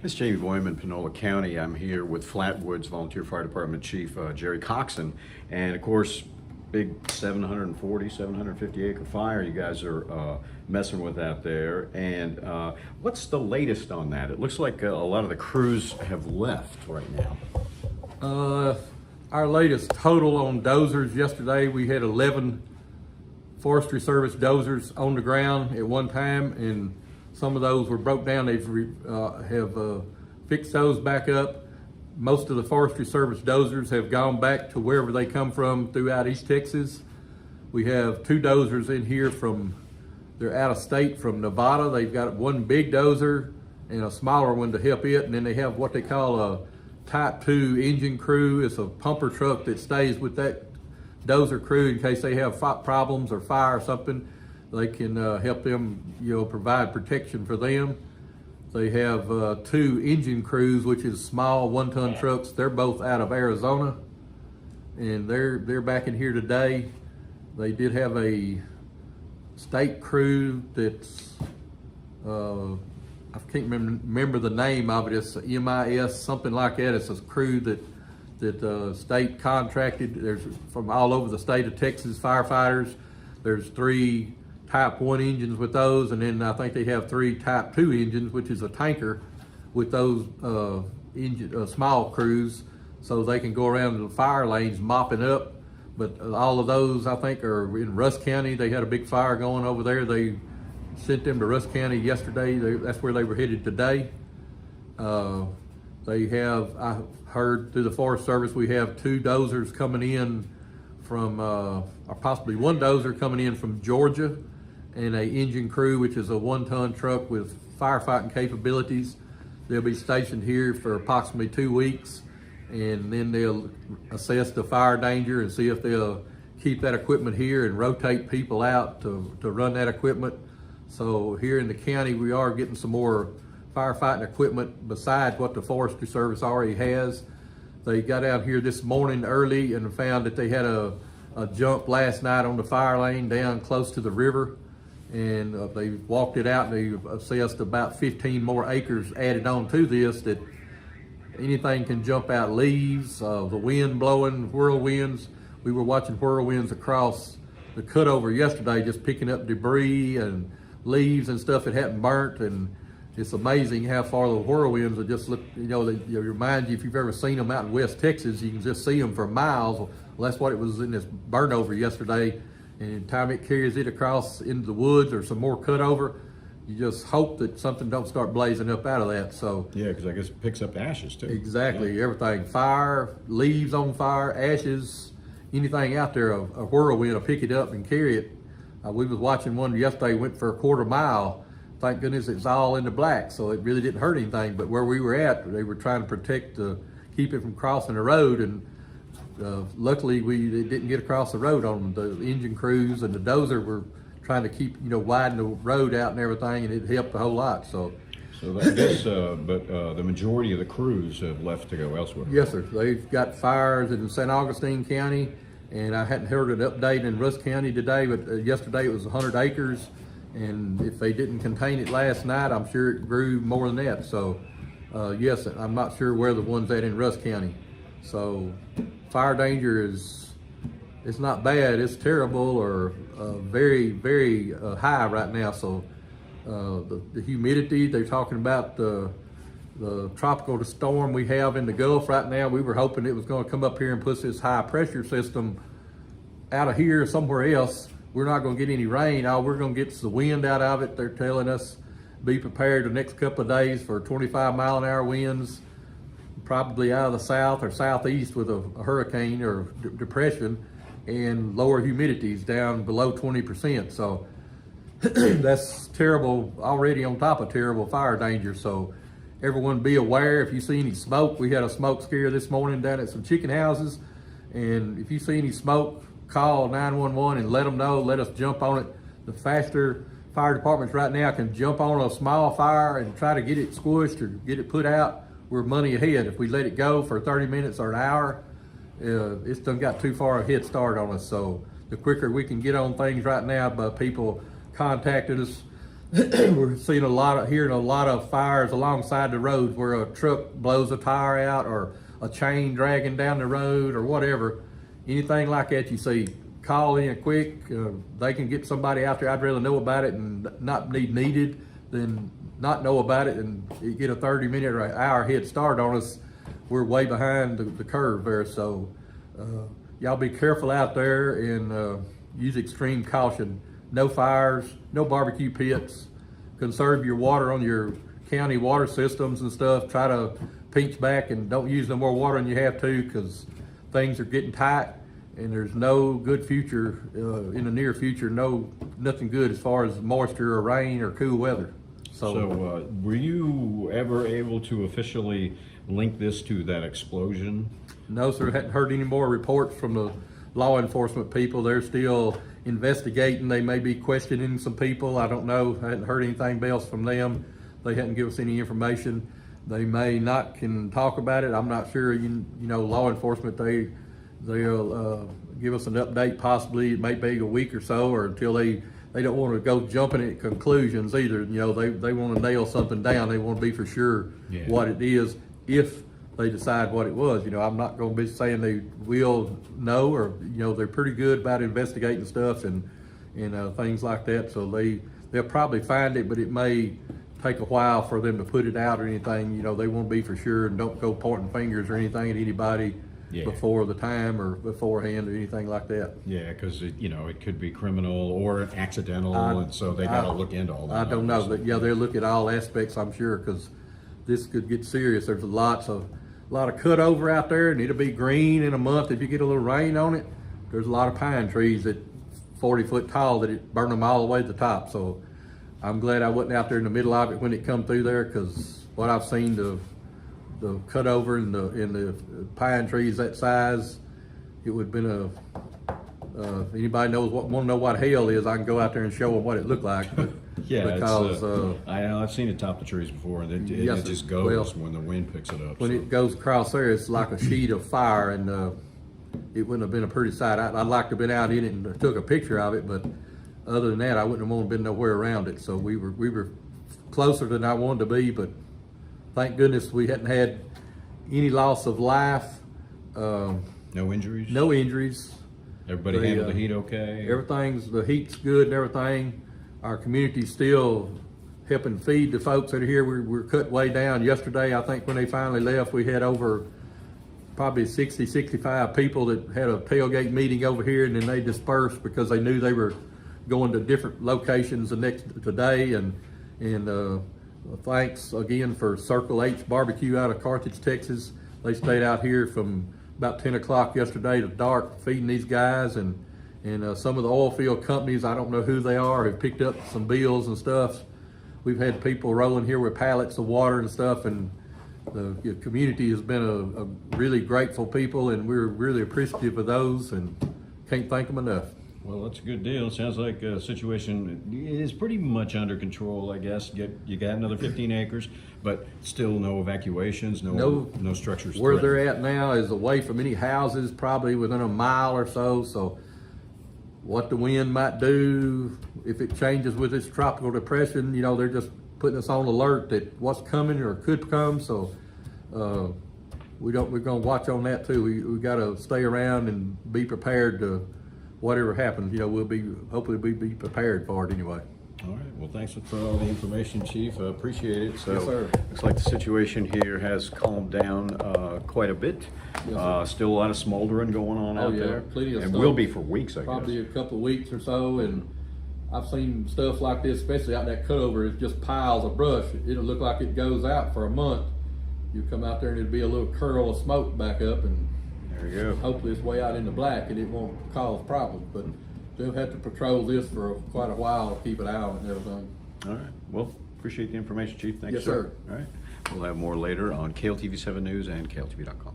This is Jamey Boyum in Panola County. I'm here with Flatwoods Volunteer Fire Department Chief Jerry Coxen, and of course, big 740, 750 acre fire you guys are messing with out there. And what's the latest on that? It looks like a lot of the crews have left right now. Our latest total on dozers yesterday, we had 11 Forestry Service dozers on the ground at one time, and some of those were broke down. They've fixed those back up. Most of the Forestry Service dozers have gone back to wherever they come from throughout East Texas. We have 2 dozers in here they're out of state from Nevada. They've got one big dozer and a smaller one to help it, and then they have what they call a Type 2 engine crew. It's a pumper truck that stays with that dozer crew in case they have problems or fire or something. They can help them, provide protection for them. They have 2 engine crews, which is small 1-ton trucks. They're both out of Arizona, and they're back in here today. They did have a state crew that's I can't remember the name of it. It's MIS, something like that. It's a crew that state contracted. There's from all over the state of Texas firefighters. There's 3 Type 1 engines with those, and then I think they have 3 Type 2 engines, which is a tanker with those small crews, so they can go around the fire lanes mopping up. But all of those, I think, are in Rusk County. They had a big fire going over there. They sent them to Rusk County yesterday. That's where they were headed today. They have, I heard through the Forest Service, we have 2 dozers coming in from, or possibly 1 dozer coming in from Georgia, and a engine crew, which is a 1-ton truck with firefighting capabilities. They'll be stationed here for approximately 2 weeks, and then they'll assess the fire danger and see if they'll keep that equipment here and rotate people out to run that equipment. So here in the county, we are getting some more firefighting equipment besides what the Forestry Service already has. They got out here this morning early and found that they had a jump last night on the fire lane down close to the river, and they walked it out, and they assessed about 15 more acres added on to this, that anything can jump out. Leaves, the wind blowing, whirlwinds. We were watching whirlwinds across the cutover yesterday, just picking up debris and leaves and stuff that hadn't burnt, and it's amazing how far the whirlwinds are just look, they remind you, if you've ever seen them out in West Texas, you can just see them for miles. Well, that's what it was in this burn over yesterday. And the time it carries it across into the woods or some more cut over, you just hope that something don't start blazing up out of that. So Yeah, because I guess it picks up ashes too. Exactly, yeah. Everything, fire, leaves on fire, ashes, anything out there, a whirlwind will pick it up and carry it. We was watching one yesterday, went for a 1/4 mile. Thank goodness it's all in the black, so it really didn't hurt anything. But where we were at, they were trying to protect, keep it from crossing the road, and luckily it didn't get across the road on them. The engine crews and the dozer were trying to keep, widen the road out and everything, and it helped a whole lot. So I guess, but the majority of the crews have left to go elsewhere. Yes, sir. They've got fires in St. Augustine County, and I hadn't heard an update in Rusk County today, but yesterday it was 100 acres. And if they didn't contain it last night, I'm sure it grew more than that. So yes, I'm not sure where the one's at in Rusk County. So fire danger it's not bad, it's terrible, or very, very high right now. So the humidity, they're talking about the tropical storm we have in the Gulf right now. We were hoping it was going to come up here and put this high pressure system out of here somewhere else. We're not going to get any rain. All we're going to get is the wind out of it. They're telling us be prepared the next couple of days for 25-mile-an-hour winds, probably out of the south or southeast with a hurricane or depression, and lower humidities down below 20%. So that's terrible, already on top of terrible fire danger. So everyone be aware. If you see any smoke, we had a smoke scare this morning down at some chicken houses, and if you see any smoke, call 911 and let them know. Let us jump on it. The faster fire departments right now can jump on a small fire and try to get it squished or get it put out, we're money ahead. If we let it go for 30 minutes or an hour, it's done got too far a head start on us. So the quicker we can get on things right now, but people contacted us we're hearing a lot of fires alongside the roads where a truck blows a tire out or a chain dragging down the road or whatever. Anything like that you see, call in quick. They can get somebody out there. I'd rather know about it and not be needed than not know about it and get a 30-minute or an hour head start on us. We're way behind the curve there. So y'all be careful out there and use extreme caution. No fires, no barbecue pits. Conserve your water on your county water systems and stuff. Try to pinch back and don't use no more water than you have to, because things are getting tight and there's no good future in the near future. Nothing good as far as moisture or rain or cool weather. So were you ever able to officially link this to that explosion? No, sir. Hadn't heard any more reports from the law enforcement people. They're still investigating. They may be questioning some people. I don't know. I hadn't heard anything else from them. They hadn't given us any information. They may not can talk about it. I'm not sure. You know, law enforcement, they'll give us an update. Possibly it may be a week or so, or until they don't want to go jumping at conclusions either. You know, they want to nail something down. They want to be for sure what it is if they decide what it was. You know, I'm not going to be saying they will know, or they're pretty good about investigating stuff and things like that. So they'll probably find it, but it may take a while for them to put it out or anything. You know, they want to be for sure and don't go pointing fingers or anything at anybody before the time or beforehand or anything like that. Yeah, because it could be criminal or accidental, and so they got to look into all that. I don't know, but yeah, they'll look at all aspects, I'm sure, because this could get serious. There's a lot of cut over out there, and it'll be green in a month if you get a little rain on it. There's a lot of pine trees that 40 foot tall that it burned them all the way to the top. So I'm glad I wasn't out there in the middle of it when it come through there, because what I've seen, the cut over in the pine trees that size, it would have been anybody want to know what hell is, I can go out there and show them what it looked like. But, yeah, because I've seen it top the trees before, and it just goes when the wind picks it up. When it goes across there, it's like a sheet of fire, and it wouldn't have been a pretty sight. I'd like to have been out in it and took a picture of it, but other than that, I wouldn't have wanted to been nowhere around it. So we were closer than I wanted to be, but thank goodness we hadn't had any loss of life. No injuries? No injuries. Everybody handled the heat okay? The heat's good and everything. Our community's still helping feed the folks that are here. We're cut way down. Yesterday, I think when they finally left, we had over probably 60, 65 people that had a tailgate meeting over here, and then they dispersed because they knew they were going to different locations the next today. And thanks again for Circle H Barbecue out of Carthage, Texas. They stayed out here from about 10 o'clock yesterday to dark feeding these guys, and some of the oil field companies, I don't know who they are, have picked up some bills and stuff. We've had people rolling here with pallets of water and stuff, and the community has been a really grateful people, and we're really appreciative of those and can't thank them enough. Well, that's a good deal. Sounds like a situation is pretty much under control, I guess. You got another 15 acres, but still no evacuations, no structures. Where they're at now is away from any houses, probably within a mile or so. So what the wind might do, if it changes with this tropical depression, they're just putting us on alert that what's coming or could come. So we're going to watch on that too. We got to stay around and be prepared to whatever happens. Hopefully we'll be prepared for it anyway. All right. Well, thanks for all the information, Chief. I appreciate it. So, yes, sir. Looks like the situation here has calmed down quite a bit. Yes, still a lot of smoldering going on out there. Plenty of and stuff. Will be for weeks, I Probably guess. a couple of weeks or so. And I've seen stuff like this, especially out that cutover. It's just piles of brush. It'll look like it goes out for a month. You come out there and it'll be a little curl of smoke back up, and there you go. Hopefully it's way out in the black and it won't cause problems, but they'll have to patrol this for quite a while to keep an eye on it and everything. All right. Well, appreciate the information, Chief. Thanks, Yes, sir. All right. We'll have more later on KLTV 7 News and KLTV.com.